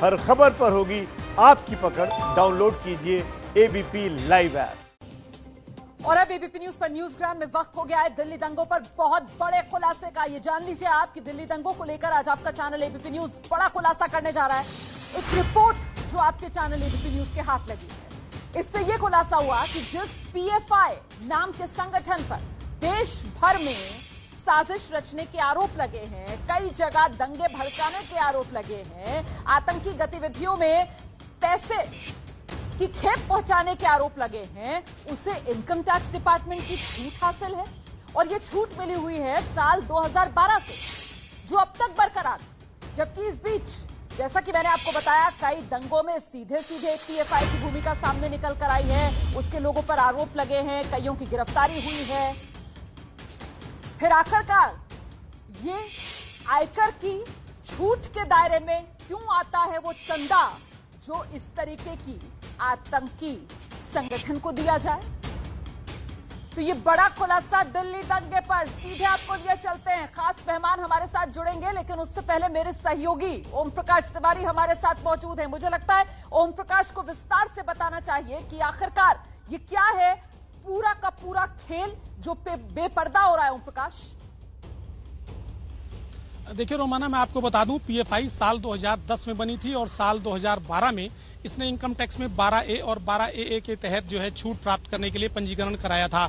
हर खबर पर होगी आपकी पकड़। डाउनलोड कीजिए एबीपी लाइव ऐप। और अब एबीपी न्यूज पर न्यूज ग्राम में वक्त हो गया है दिल्ली दंगों पर बहुत बड़े खुलासे का। ये जान लीजिए आप कि दिल्ली दंगों को लेकर आज आपका चैनल एबीपी न्यूज बड़ा खुलासा करने जा रहा है। एक रिपोर्ट जो आपके चैनल एबीपी न्यूज के हाथ लगी है, इससे ये खुलासा हुआ कि जिस पीएफआई नाम के संगठन पर देश भर में साजिश रचने के आरोप लगे हैं, कई जगह दंगे भड़काने के आरोप लगे हैं, आतंकी गतिविधियों में पैसे की खेप पहुंचाने के आरोप लगे हैं, उसे इनकम टैक्स डिपार्टमेंट की छूट हासिल है। और ये छूट मिली हुई है साल 2012 से, जो अब तक बरकरार। जबकि इस बीच जैसा कि मैंने आपको बताया, कई दंगों में सीधे सीधे पीएफआई की भूमिका सामने निकल कर आई है, उसके लोगों पर आरोप लगे हैं, कईयों की गिरफ्तारी हुई है। फिर आखिरकार ये आयकर की छूट के दायरे में क्यों आता है वो चंदा जो इस तरीके की आतंकी संगठन को दिया जाए? तो ये बड़ा खुलासा दिल्ली दंगे पर। सीधे आपको लिए चलते हैं, खास मेहमान हमारे साथ जुड़ेंगे, लेकिन उससे पहले मेरे सहयोगी ओम प्रकाश तिवारी हमारे साथ मौजूद हैं। मुझे लगता है ओम प्रकाश को विस्तार से बताना चाहिए कि आखिरकार ये क्या है पूरा का पूरा खेल जो बेपर्दा हो रहा है। ओम प्रकाश, देखिए रोमाना, मैं आपको बता दूं, पीएफआई साल 2010 में बनी थी और साल 2012 में इसने इनकम टैक्स में 12A और 12AA के तहत जो है छूट प्राप्त करने के लिए पंजीकरण कराया था।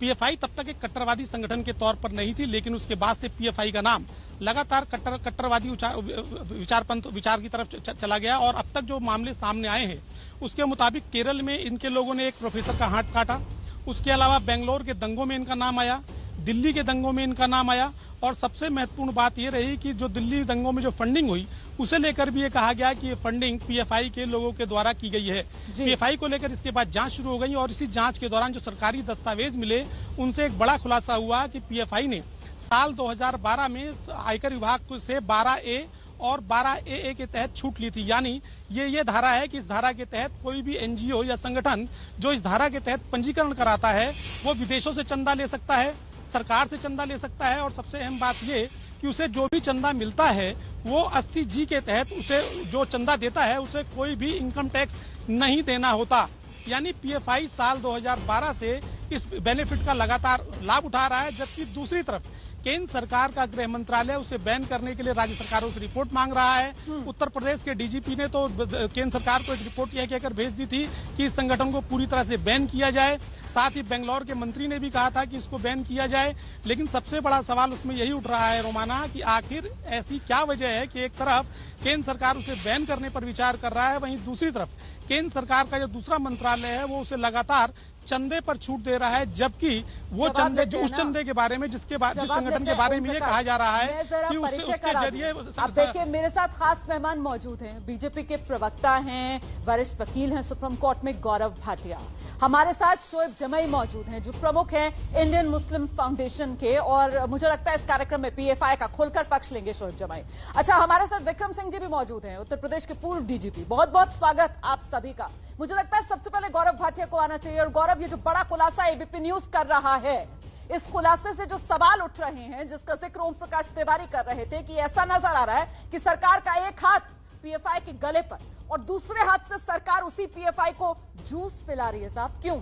पीएफआई तब तक एक कट्टरवादी संगठन के तौर पर नहीं थी, लेकिन उसके बाद से पीएफआई का नाम लगातार कट्टरवादी विचार की तरफ चला गया। और अब तक जो मामले सामने आए हैं उसके मुताबिक केरल में इनके लोगों ने एक प्रोफेसर का हाथ काटा, उसके अलावा बेंगलोर के दंगों में इनका नाम आया, दिल्ली के दंगों में इनका नाम आया। और सबसे महत्वपूर्ण बात यह रही कि जो दिल्ली दंगों में जो फंडिंग हुई उसे लेकर भी ये कहा गया कि ये फंडिंग पीएफआई के लोगों के द्वारा की गई है। पीएफआई को लेकर इसके बाद जांच शुरू हो गई और इसी जांच के दौरान जो सरकारी दस्तावेज मिले उनसे एक बड़ा खुलासा हुआ कि पीएफआई ने साल 2012 में आयकर विभाग से 12A और 12AA के तहत छूट ली थी। यानी ये धारा है कि इस धारा के तहत कोई भी एनजीओ या संगठन जो इस धारा के तहत पंजीकरण कराता है वो विदेशों से चंदा ले सकता है, सरकार से चंदा ले सकता है। और सबसे अहम बात ये कि उसे जो भी चंदा मिलता है वो 80G के तहत उसे जो चंदा देता है उसे कोई भी इनकम टैक्स नहीं देना होता। यानी पीएफआई साल 2012 से इस बेनिफिट का लगातार लाभ उठा रहा है। जबकि दूसरी तरफ केंद्र सरकार का गृह मंत्रालय उसे बैन करने के लिए राज्य सरकारों से रिपोर्ट मांग रहा है। उत्तर प्रदेश के डीजीपी ने तो केंद्र सरकार को एक रिपोर्ट यह कहकर भेज दी थी कि इस संगठन को पूरी तरह से बैन किया जाए। साथ ही बेंगलोर के मंत्री ने भी कहा था कि इसको बैन किया जाए। लेकिन सबसे बड़ा सवाल उसमें यही उठ रहा है रोमाना कि आखिर ऐसी क्या वजह है कि एक तरफ केंद्र सरकार उसे बैन करने पर विचार कर रहा है, वहीं दूसरी तरफ केंद्र सरकार का जो दूसरा मंत्रालय है वो उसे लगातार चंदे पर छूट दे रहा है। जबकि वो चंदे जो उस चंदे के बारे में जिस संगठन के बारे में ये कहा जा रहा है कि उसके जरिए। अब देखिए, मेरे साथ खास मेहमान मौजूद हैं, बीजेपी के प्रवक्ता हैं, वरिष्ठ वकील हैं सुप्रीम कोर्ट में गौरव भाटिया। हमारे साथ शोएब जमई मौजूद हैं जो प्रमुख हैं इंडियन मुस्लिम फाउंडेशन के, और मुझे लगता है इस कार्यक्रम में पीएफआई का खुलकर पक्ष लेंगे शोएब जमई। अच्छा, हमारे साथ विक्रम सिंह जी भी मौजूद हैं, उत्तर प्रदेश के पूर्व डीजीपी। बहुत बहुत स्वागत आप सभी का। मुझे लगता है सबसे पहले गौरव भाटिया को आना चाहिए। और गौरव, ये जो बड़ा खुलासा एबीपी न्यूज कर रहा है, इस खुलासे से जो सवाल उठ रहे हैं, जिसका जिक्र ओम प्रकाश तिवारी कर रहे थे कि ऐसा नजर आ रहा है कि सरकार का एक हाथ पीएफआई के गले पर और दूसरे हाथ से सरकार उसी पीएफआई को जूस पिला रही है। साहब, क्यों?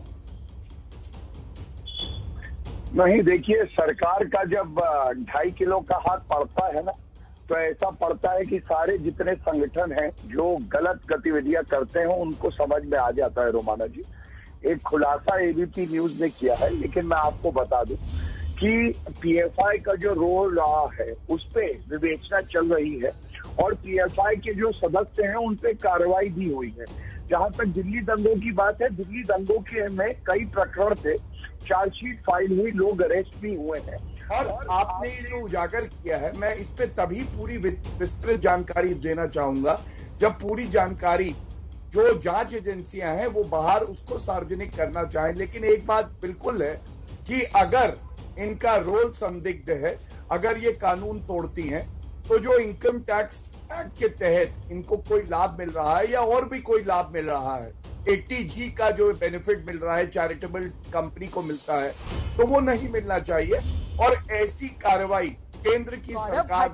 नहीं, देखिए, सरकार का जब 2.5 किलो का हाथ पड़ता है ना, तो ऐसा पड़ता है कि सारे जितने संगठन हैं जो गलत गतिविधियां करते हैं उनको समझ में आ जाता है। रोमाना जी, एक खुलासा एबीपी न्यूज ने किया है, लेकिन मैं आपको बता दूं कि पीएफआई का जो रोल रहा है उस पे विवेचना चल रही है और पीएफआई के जो सदस्य हैं उन पे कार्रवाई भी हुई है। जहां तक दिल्ली दंगों की बात है, दिल्ली दंगों के में कई प्रकरण थे, चार्जशीट फाइल हुई, लोग अरेस्ट भी हुए हैं। और आपने जो उजागर किया है, मैं इस पे तभी पूरी विस्तृत जानकारी देना चाहूंगा जब पूरी जानकारी जो जांच एजेंसियां हैं वो बाहर उसको सार्वजनिक करना चाहें। लेकिन एक बात बिल्कुल है कि अगर इनका रोल संदिग्ध है, अगर ये कानून तोड़ती हैं, तो जो इनकम टैक्स एक्ट के तहत इनको कोई लाभ मिल रहा है या और भी कोई लाभ मिल रहा है, 80G का जो बेनिफिट मिल रहा है चैरिटेबल कंपनी को मिलता है, तो वो नहीं मिलना चाहिए। और ऐसी कार्रवाई केंद्र की सरकार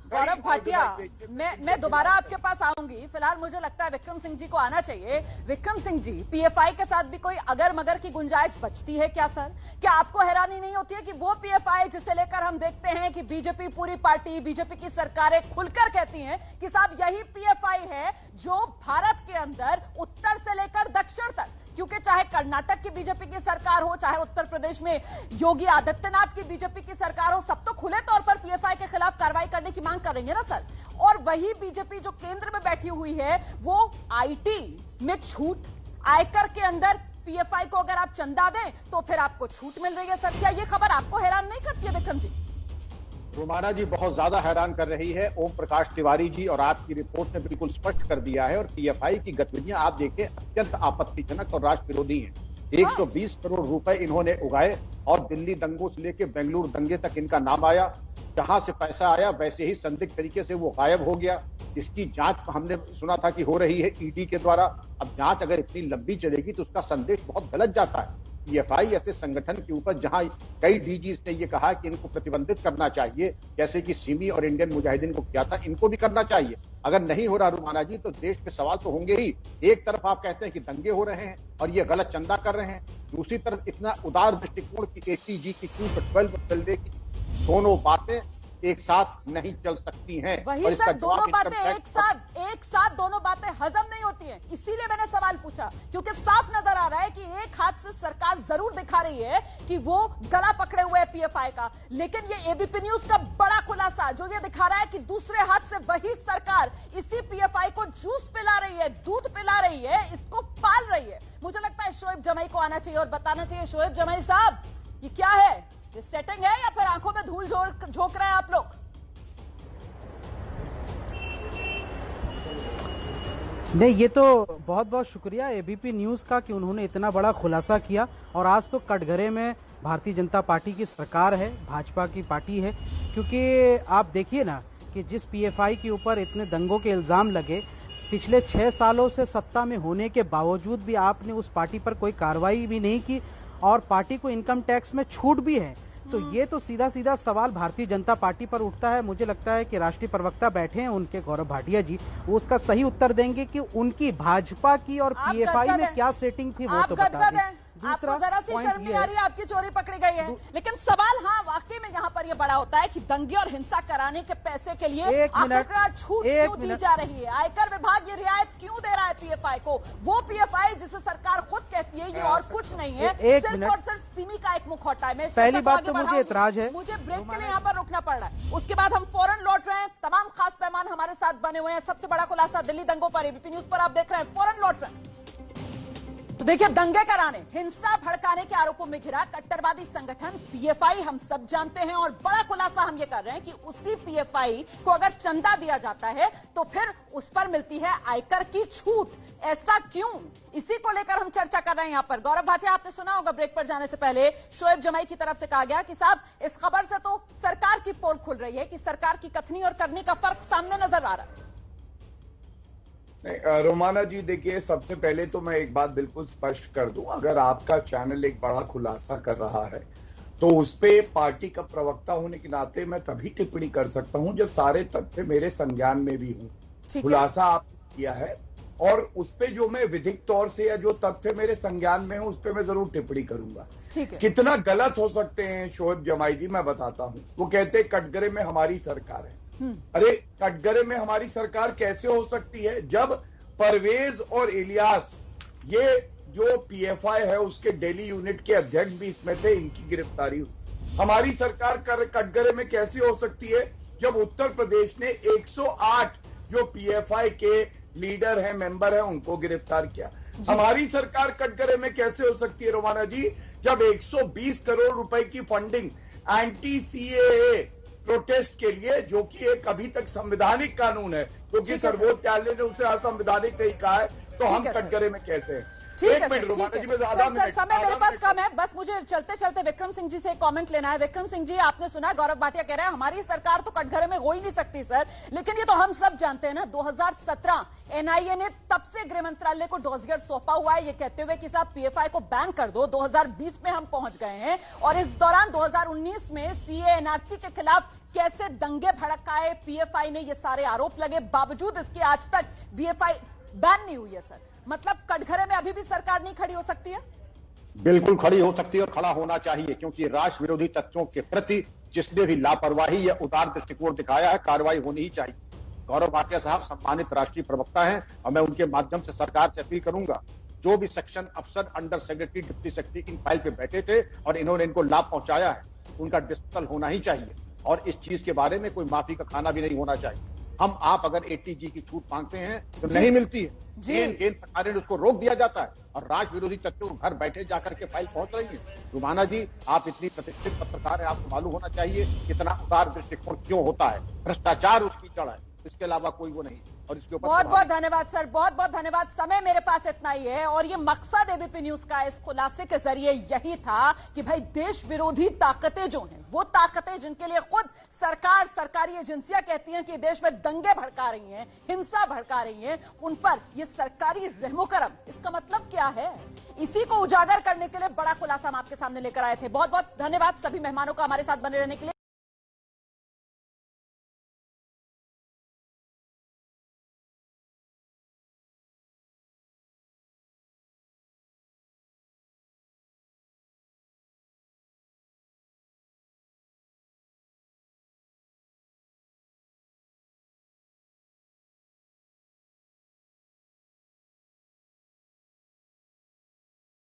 गौरव भाटिया, मैं दोबारा आपके पास आऊंगी। फिलहाल मुझे लगता है विक्रम सिंह जी को आना चाहिए। विक्रम सिंह जी, पीएफआई के साथ भी कोई अगर मगर की गुंजाइश बचती है क्या सर? क्या आपको हैरानी नहीं होती है कि वो पीएफआई जिसे लेकर हम देखते हैं कि बीजेपी पूरी पार्टी, बीजेपी की सरकारें खुलकर कहती हैं कि साहब यही पीएफआई है जो भारत के अंदर उत्तर से लेकर दक्षिण तक, क्योंकि चाहे कर्नाटक की बीजेपी की सरकार हो, चाहे उत्तर प्रदेश में योगी आदित्यनाथ की बीजेपी की सरकार हो, सब तो खुले तौर पर पीएफआई के खिलाफ कार्रवाई करने की मांग कर रही है ना सर। और वही बीजेपी जो केंद्र में बैठी हुई है वो आईटी में छूट, आयकर के अंदर पीएफआई को अगर आप चंदा दें तो फिर आपको छूट मिल रही है सर। क्या ये खबर आपको हैरान नहीं करती है विक्रम जी? रोमाना जी बहुत ज्यादा हैरान कर रही है। ओम प्रकाश तिवारी जी और आपकी रिपोर्ट ने बिल्कुल स्पष्ट कर दिया है। और पीएफआई की गतिविधियां आप देखें अत्यंत आपत्तिजनक और राष्ट्र विरोधी हैं। 120 करोड़ रुपए इन्होंने उगाए और दिल्ली दंगों से लेकर बेंगलुरु दंगे तक इनका नाम आया। जहां से पैसा आया वैसे ही संदिग्ध तरीके से वो गायब हो गया। इसकी जांच हमने सुना था कि हो रही है ईडी के द्वारा। अब जांच अगर इतनी लंबी चलेगी तो उसका संदेश बहुत गलत जाता है। पीएफआई ऐसे संगठन के ऊपर जहां कई डीजीज ने ये कहा कि इनको प्रतिबंधित करना चाहिए, जैसे कि सिमी और इंडियन मुजाहिदीन को किया था, इनको भी करना चाहिए। अगर नहीं हो रहा रुमाना जी तो देश पे सवाल तो होंगे ही। एक तरफ आप कहते हैं कि दंगे हो रहे हैं और ये गलत चंदा कर रहे हैं, दूसरी तरफ इतना उदार दृष्टिकोण की एटीजी की 212 चलने की दोनों बातें एक साथ नहीं चल सकती हैं। वही सर, दोनों बातें एक साथ दोनों बातें हजम नहीं होती हैं। इसीलिए मैंने सवाल पूछा, क्योंकि साफ नजर आ रहा है कि एक हाथ से सरकार जरूर दिखा रही है कि वो गला पकड़े हुए है पीएफआई का, लेकिन ये एबीपी न्यूज का बड़ा खुलासा जो ये दिखा रहा है कि दूसरे हाथ से वही सरकार इसी पीएफआई को जूस पिला रही है, दूध पिला रही है, इसको पाल रही है। मुझे लगता है शोएब जमाई को आना चाहिए और बताना चाहिए। शोएब जमाई साहब, ये क्या है? ये सेटिंग है या फिर आंखों में धूल झोंक रहे हैं आप लोग? नहीं, ये तो बहुत बहुत शुक्रिया एबीपी न्यूज का कि उन्होंने इतना बड़ा खुलासा किया। और आज तो कटघरे में भारतीय जनता पार्टी की सरकार है, भाजपा की पार्टी है। क्योंकि आप देखिए ना कि जिस पीएफआई के ऊपर इतने दंगों के इल्जाम लगे, पिछले 6 सालों से सत्ता में होने के बावजूद भी आपने उस पार्टी पर कोई कार्रवाई भी नहीं की और पार्टी को इनकम टैक्स में छूट भी है। तो ये तो सीधा सीधा सवाल भारतीय जनता पार्टी पर उठता है। मुझे लगता है कि राष्ट्रीय प्रवक्ता बैठे हैं उनके, गौरव भाटिया जी, वो उसका सही उत्तर देंगे कि उनकी भाजपा की और पीएफआई में क्या सेटिंग थी वो तो बता दें। आपको जरा सी शर्म नहीं आ रही है, आपकी चोरी पकड़ी गई है। लेकिन सवाल हाँ वाकई में यहाँ पर ये बड़ा होता है कि दंगे और हिंसा कराने के पैसे के लिए आखिरकार छूट क्यों दी जा रही है? आयकर विभाग ये रियायत क्यों दे रहा है पीएफआई को? वो पीएफआई जिसे सरकार खुद कहती है ये और कुछ नहीं है, सिर्फ और सिर्फ सिमी का एक मुखौटा है। पहली बात तो मुझे एतराज है, मुझे ब्रेक के लिए यहाँ पर रुकना पड़ रहा है। उसके बाद हम फौरन लौट रहे हैं। तमाम खास मेहमान हमारे साथ बने हुए हैं। सबसे बड़ा खुलासा दिल्ली दंगों पर एबीपी न्यूज पर आप देख रहे हैं। फौरन लौट रहे हैं। तो देखिए, दंगे कराने, हिंसा भड़काने के आरोपों में घिरा कट्टरवादी संगठन पीएफआई हम सब जानते हैं। और बड़ा खुलासा हम ये कर रहे हैं कि उसी पीएफआई को अगर चंदा दिया जाता है तो फिर उस पर मिलती है आयकर की छूट। ऐसा क्यों? इसी को लेकर हम चर्चा कर रहे हैं यहाँ पर। गौरव भाटिया, आपने सुना होगा ब्रेक पर जाने से पहले शोएब जमाई की तरफ से कहा गया कि साहब इस खबर से तो सरकार की पोल खुल रही है कि सरकार की कथनी और करनी का फर्क सामने नजर आ रहा है। रोमाना जी, देखिए, सबसे पहले तो मैं एक बात बिल्कुल स्पष्ट कर दूं, अगर आपका चैनल एक बड़ा खुलासा कर रहा है तो उस पे पार्टी का प्रवक्ता होने के नाते मैं तभी टिप्पणी कर सकता हूं जब सारे तथ्य मेरे संज्ञान में भी हों। खुलासा आपने किया है और उस पे जो मैं विधिक तौर से या जो तथ्य मेरे संज्ञान में हो उस पे मैं जरूर टिप्पणी करूंगा। कितना गलत हो सकते हैं शोएब जमाई जी, मैं बताता हूं। वो कहते हैं कटघरे में हमारी सरकार है। अरे, कटघरे में हमारी सरकार कैसे हो सकती है जब परवेज और इलियास, ये जो पीएफआई है उसके दिल्ली यूनिट के अध्यक्ष भी इसमें थे, इनकी गिरफ्तारी हुई। हमारी सरकार कटघरे में कैसे हो सकती है जब उत्तर प्रदेश ने 108 जो पीएफआई के लीडर हैं, मेंबर हैं, उनको गिरफ्तार किया। हमारी सरकार कटघरे में कैसे हो सकती है रोमाना जी जब 120 करोड़ रुपए की फंडिंग एंटी सीएए प्रोटेस्ट के लिए, जो कि एक अभी तक संवैधानिक कानून है, क्योंकि सर्वोच्च न्यायालय ने उसे असंवैधानिक नहीं कहा है, तो हम कटघरे में कैसे हैं? ठीक एक है मिनट सर, रुमाना ठीक जी, है। मैं ज्यादा सर, समय मेरे पास कम है, बस मुझे चलते चलते विक्रम सिंह जी से एक कमेंट लेना है। विक्रम सिंह जी, आपने सुना गौरव भाटिया कह रहे हैं हमारी सरकार तो कटघरे में हो ही नहीं सकती सर, लेकिन ये तो हम सब जानते हैं ना, 2017 एनआईए ने तब से गृह मंत्रालय को डोसियर सौंपा हुआ है, ये कहते हुए कि साहब पीएफआई को बैन कर दो। 2020 में हम पहुंच गए हैं और इस दौरान 2019 में सीए एनआरसी के खिलाफ कैसे दंगे भड़काए पीएफआई ने, ये सारे आरोप लगे, बावजूद इसके आज तक पीएफआई बैन नहीं हुई है सर। मतलब कटघरे में अभी भी सरकार नहीं खड़ी हो सकती है? बिल्कुल खड़ी हो सकती है और खड़ा होना चाहिए, क्योंकि राष्ट्र विरोधी तत्वों के प्रति जिसने भी लापरवाही या उदार दृष्टिकोण दिखाया है, कार्रवाई होनी ही चाहिए। गौरव भाटिया साहब सम्मानित राष्ट्रीय प्रवक्ता हैं और मैं उनके माध्यम से सरकार से अपील करूंगा, जो भी सेक्शन अफसर under secretary, deputy secretary in file पे बैठे थे और इन्होंने इनको लाभ पहुंचाया है, उनका डिस्पल होना ही चाहिए और इस चीज के बारे में कोई माफी का खाना भी नहीं होना चाहिए। हम आप अगर एटीजी की छूट मांगते हैं तो नहीं मिलती है, केंद्र सरकार ने उसको रोक दिया जाता है और राष्ट्र विरोधी तत्वों को घर बैठे जाकर के फाइल पहुंच रही है। रुमाना जी, आप इतनी प्रतिष्ठित पत्रकार है, आपको मालूम होना चाहिए कितना उदार दृष्टिकोण क्यों होता है। भ्रष्टाचार उसकी जड़ है, इसके अलावा कोई वो नहीं। और इसके ऊपर बहुत बहुत धन्यवाद सर, बहुत बहुत धन्यवाद। समय मेरे पास इतना ही है और ये मकसद एबीपी न्यूज का इस खुलासे के जरिए यही था कि भाई देश विरोधी ताकतें जो हैं, वो ताकतें जिनके लिए खुद सरकार, सरकारी एजेंसियां कहती हैं कि देश में दंगे भड़का रही हैं, हिंसा भड़का रही हैं, उन पर ये सरकारी रहमोकरम, इसका मतलब क्या है? इसी को उजागर करने के लिए बड़ा खुलासा हम आपके सामने लेकर आए थे। बहुत बहुत धन्यवाद सभी मेहमानों का हमारे साथ बने रहने के लिए।